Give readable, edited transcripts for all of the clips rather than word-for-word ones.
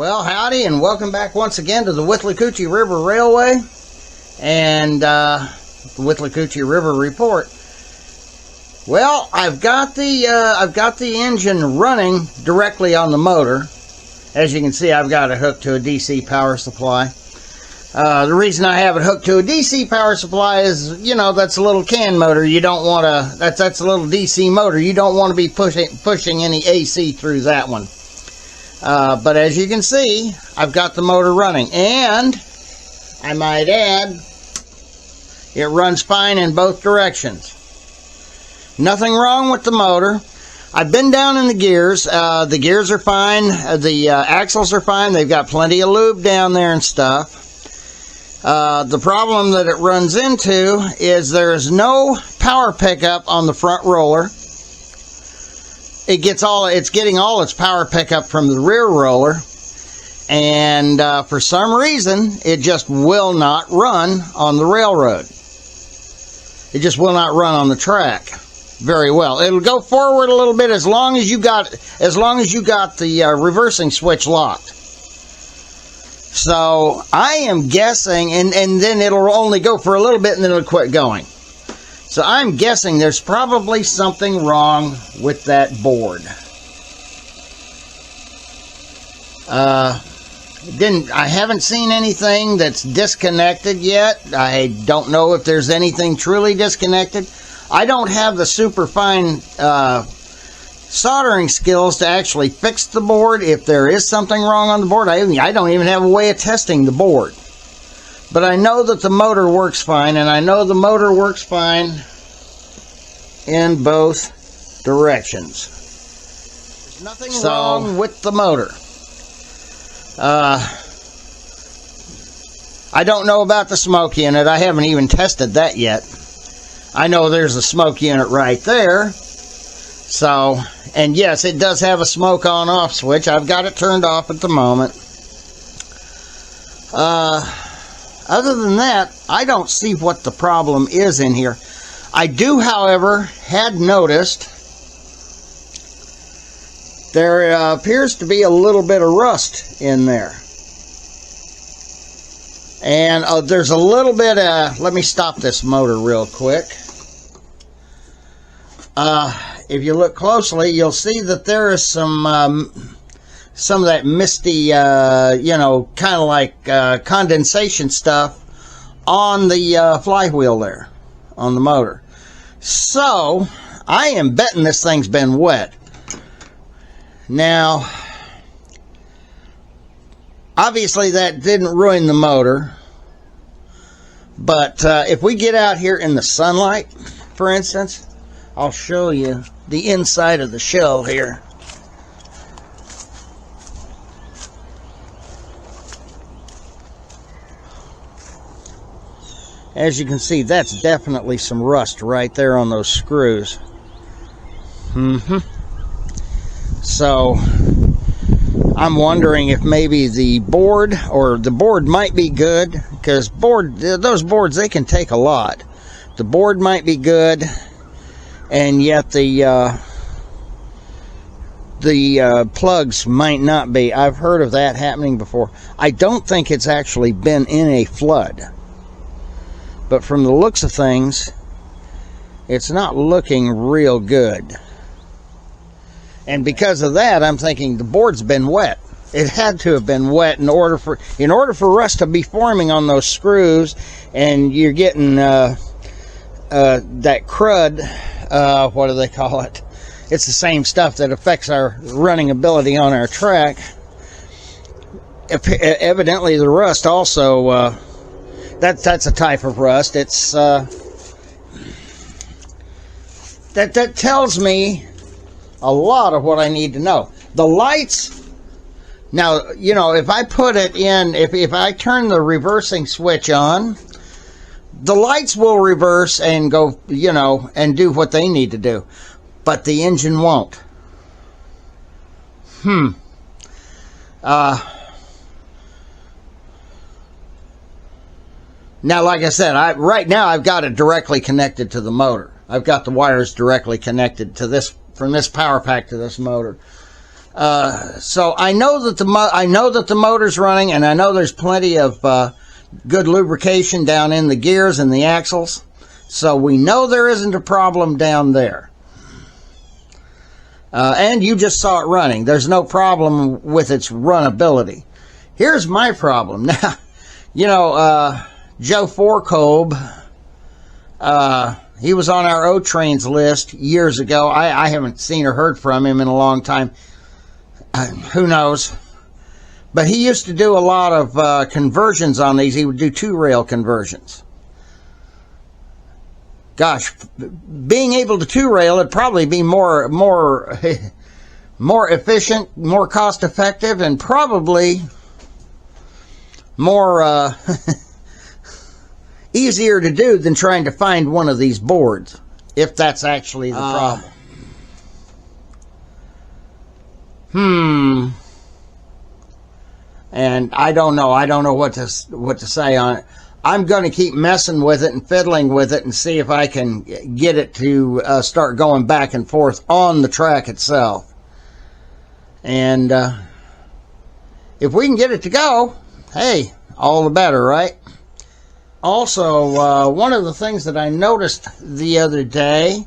Well, howdy, and welcome back once again to the Withlacoochee River Railway and the Withlacoochee River Report. Well, I've got the engine running directly on the motor. As you can see, I've got it hooked to a DC power supply. The reason I have it hooked to a DC power supply is, you know, that's a little can motor. You don't want to. That's a little DC motor. You don't want to be pushing any AC through that one. But as you can see, I've got the motor running, and I might add, it runs fine in both directions. Nothing wrong with the motor. I've been down in the gears. The gears are fine. The axles are fine. They've got plenty of lube down there and stuff. The problem that it runs into is there's no power pickup on the front roller. It's getting all its power pickup from the rear roller, and for some reason it just will not run on the railroad. It just will not run on the track very well. It'll go forward a little bit as long as you got the reversing switch locked. So I am guessing, and then it'll only go for a little bit and then it'll quit going. So I'm guessing there's probably something wrong with that board. I haven't seen anything that's disconnected yet. I don't know if there's anything truly disconnected. I don't have the super fine soldering skills to actually fix the board if there is something wrong on the board. I don't even have a way of testing the board. But I know that the motor works fine, and I know the motor works fine in both directions. There's nothing wrong with the motor. I don't know about the smoke unit. I haven't even tested that yet. I know there's a smoke unit right there. So, and yes, it does have a smoke on-off switch. I've got it turned off at the moment. Other than that, I don't see what the problem is in here. I do, however, had noticed there appears to be a little bit of rust in there. And there's a little bit of... Let me stop this motor real quick. If you look closely, you'll see that there is some of that misty, you know, kind of like condensation stuff on the flywheel there, on the motor. So, I am betting this thing's been wet. Now, obviously that didn't ruin the motor, but if we get out here in the sunlight, for instance, I'll show you the inside of the shell here. As you can see, that's definitely some rust right there on those screws. So, I'm wondering if maybe the board might be good, because those boards, they can take a lot. The board might be good, and yet the plugs might not be. I've heard of that happening before. I don't think it's actually been in a flood. But from the looks of things, it's not looking real good. And because of that, I'm thinking the board's been wet. It had to have been wet in order for rust to be forming on those screws, and you're getting that crud. What do they call it? It's the same stuff that affects our running ability on our track. Evidently, the rust also. That's a type of rust. It's that tells me a lot of what I need to know. The lights. Now, you know, if I put it in, if I turn the reversing switch on, the lights will reverse and go, you know, and do what they need to do, but the engine won't. Now, like I said, right now I've got it directly connected to the motor. I've got the wires directly connected to this, from this power pack to this motor. So I know that the motor's running, and I know there's plenty of good lubrication down in the gears and the axles. So we know there isn't a problem down there. And you just saw it running. There's no problem with its runnability. Here's my problem. Now, you know, Joe Forkobe, he was on our O-Trains list years ago. I haven't seen or heard from him in a long time. Who knows? But he used to do a lot of conversions on these. He would do 2-rail conversions. Gosh, being able to 2-rail would probably be more efficient, more cost effective, and probably more easier to do than trying to find one of these boards, if that's actually the problem. And I don't know what to say on it. I'm going to keep messing with it and fiddling with it and see if I can get it to start going back and forth on the track itself. And if we can get it to go, hey, all the better, right? Also, one of the things that I noticed the other day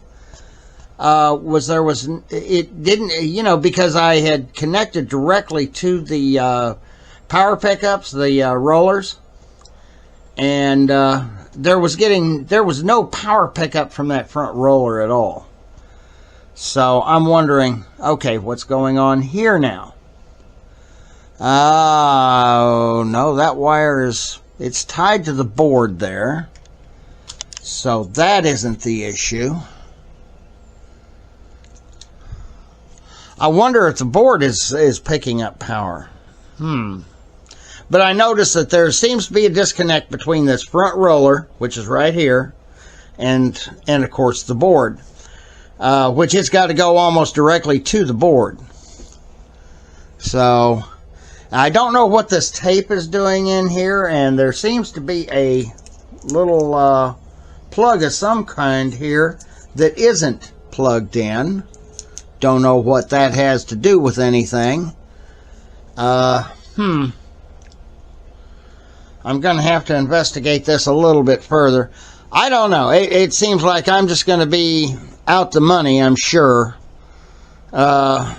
was it didn't, you know, because I had connected directly to the power pickups, the rollers, and there was no power pickup from that front roller at all. So I'm wondering, okay, what's going on here now? Oh, no, that wire it's tied to the board there. So that isn't the issue. I wonder if the board is picking up power. But I noticed that there seems to be a disconnect between this front roller, which is right here, and of course the board, which it's got to go almost directly to the board. So I don't know what this tape is doing in here, and there seems to be a little plug of some kind here that isn't plugged in. Don't know what that has to do with anything. I'm going to have to investigate this a little bit further. I don't know. It seems like I'm just going to be out the money, I'm sure. Let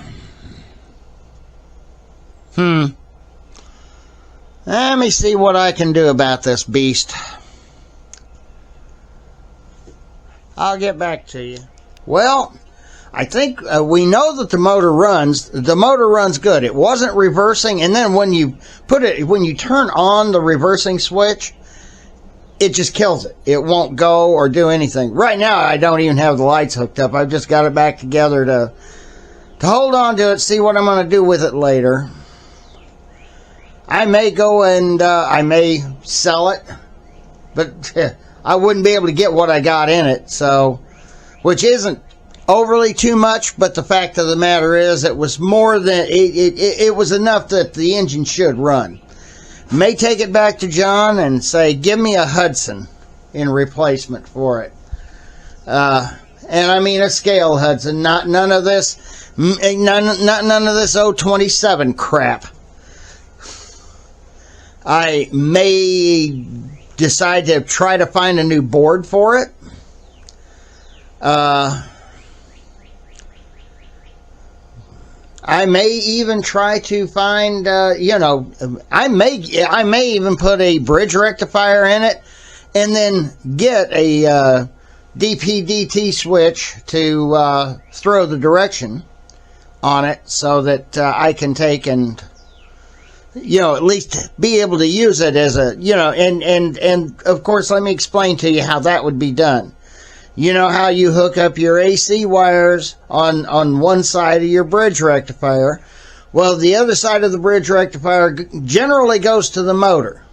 me see what I can do about this beast. I'll get back to you. Well, I think we know that the motor runs. The motor runs good. It wasn't reversing, and then when you turn on the reversing switch, it just kills it. It won't go or do anything. Right now, I don't even have the lights hooked up. I've just got it back together to hold on to it, see what I'm going to do with it later. I may go and I may sell it, but I wouldn't be able to get what I got in it, so, which isn't overly too much, but the fact of the matter is it was more than it was enough that the engine should run. May take it back to John and say, give me a Hudson in replacement for it, and I mean a scale Hudson, none of this 027 crap. I may decide to try to find a new board for it. I may even try to find, I may even put a bridge rectifier in it, and then get a DP-DT switch to throw the direction on it, so that I can take and, at least be able to use it as a, and of course, let me explain to you how that would be done. You know how you hook up your AC wires on one side of your bridge rectifier? Well, the other side of the bridge rectifier generally goes to the motor.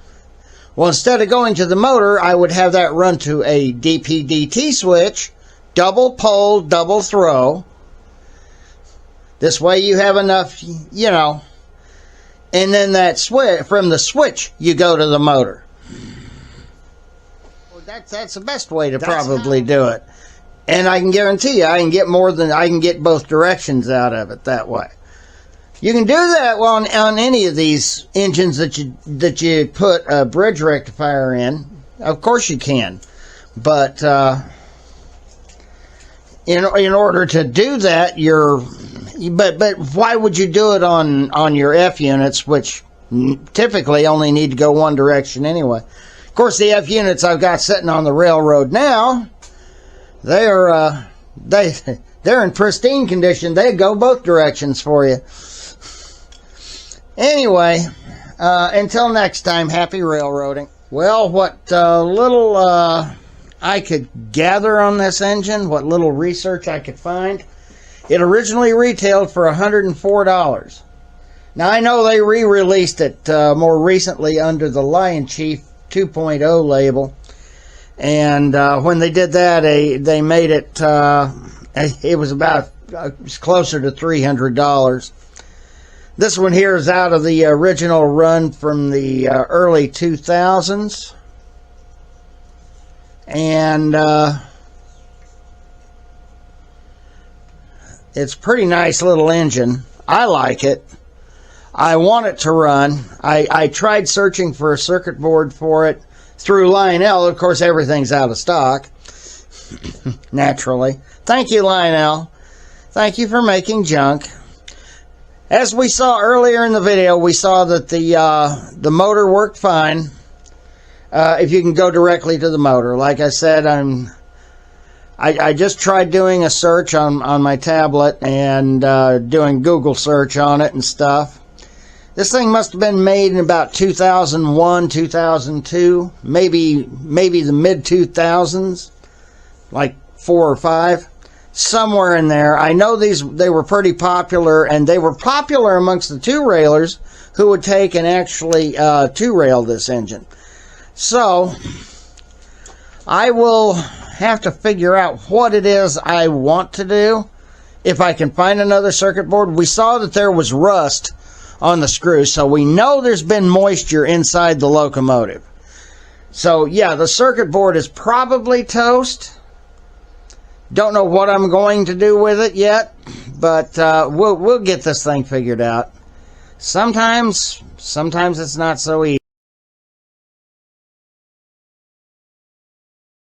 Well, instead of going to the motor, I would have that run to a DP-DT switch, double pole, double throw. This way you have enough, and then that switch, from the switch, you go to the motor. That's the best way to probably do it. And I can guarantee you, I can get both directions out of it that way. You can do that on any of these engines that you put a bridge rectifier in. Of course you can, but in order to do that, but why would you do it on your F units, which typically only need to go one direction anyway? Of course, the F units I've got sitting on the railroad now, they're in pristine condition. They go both directions for you. Anyway, until next time, happy railroading. Well, what little I could gather on this engine, what little research I could find, it originally retailed for $104. Now, I know they re-released it more recently under the Lion Chief 2.0 label, and when they did that, they made it, it was closer to $300. This one here is out of the original run from the early 2000s. And it's a pretty nice little engine. I like it. I want it to run. I tried searching for a circuit board for it through Lionel. Of course, everything's out of stock. Naturally. Thank you, Lionel. Thank you for making junk. As we saw earlier in the video, we saw that the motor worked fine. If you can go directly to the motor. Like I said, I just tried doing a search on my tablet and doing Google search on it and stuff. This thing must have been made in about 2001, 2002, maybe the mid-2000s, like 4 or 5. Somewhere in there. I know they were pretty popular, and they were popular amongst the two-railers who would take and actually two-rail this engine. So, I will have to figure out what it is I want to do. If I can find another circuit board. We saw that there was rust on the screw, so we know there's been moisture inside the locomotive. So, yeah, the circuit board is probably toast. Don't know what I'm going to do with it yet, but we'll get this thing figured out. Sometimes it's not so easy.